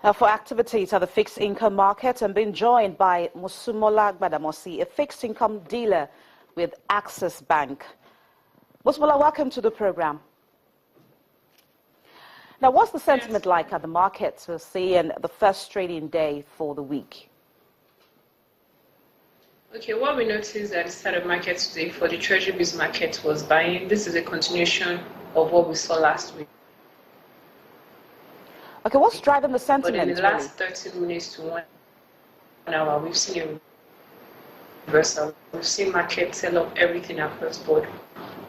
For activities at the fixed income market, I'm being joined by Mosumola Gbadamosi, a fixed income dealer with Access Bank. Mosumola, welcome to the program. Now, what's the sentiment like at the market to see in the first trading day for the week? Okay, what we noticed at the start of market today for the Treasury bills market was buying. This is a continuation of what we saw last week. Okay, what's driving the sentiment? But in the last 30 minutes to 1 hour, we've seen a reversal. We've seen market sell off everything across board.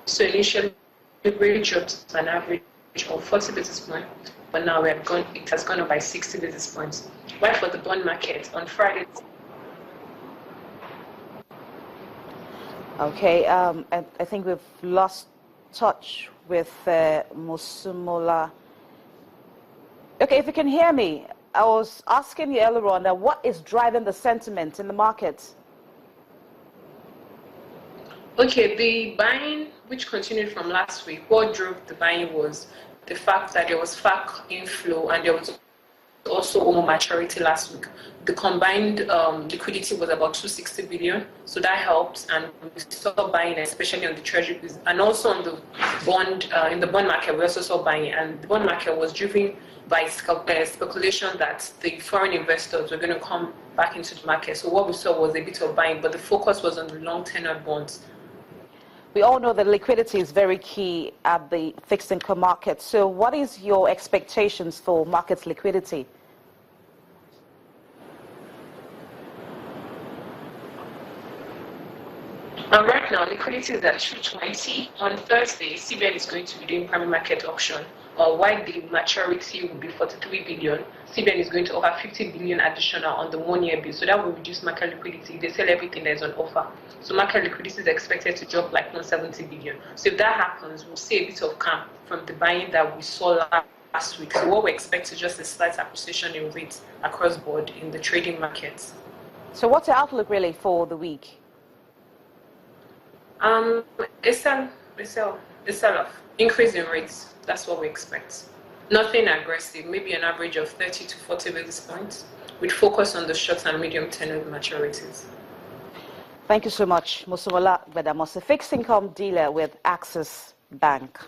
So initially, the rate dropped to an average of 40 basis points, but now it has gone up by 60 basis points. While for the bond market on Friday. Okay, I think we've lost touch with Mosumola. Okay, if you can hear me, I was asking you earlier on that what is driving the sentiment in the market? Okay, the buying, which continued from last week, what drove the buying was the fact that there was FAC inflow and there was also OMO maturity last week. The combined liquidity was about 260 billion, so that helped, and we saw buying, especially on the Treasury bills, and also on the bond. In the bond market, we also saw buying, and the bond market was driven by speculation that the foreign investors were going to come back into the market. So what we saw was a bit of buying, but the focus was on the long-tenured bonds. We all know that liquidity is very key at the fixed income market. So what is your expectations for market liquidity? Right now, liquidity is at 220. On Thursday, CBN is going to be doing primary market auction. While the maturity will be 43 billion, CBN is going to offer 50 billion additional on the 1 year bill. So that will reduce market liquidity. They sell everything that is on offer. So market liquidity is expected to drop like 170 billion. So if that happens, we'll see a bit of calm from the buying that we saw last week. So what we expect is just a slight appreciation in rates across board in the trading markets. So what's the outlook really for the week? A sell-off, increase in rates. That's what we expect. Nothing aggressive, maybe an average of 30 to 40 basis points, with focus on the short and medium tenor maturities. Thank you so much, Mosumola Gbadamosi, fixed income dealer with Access Bank.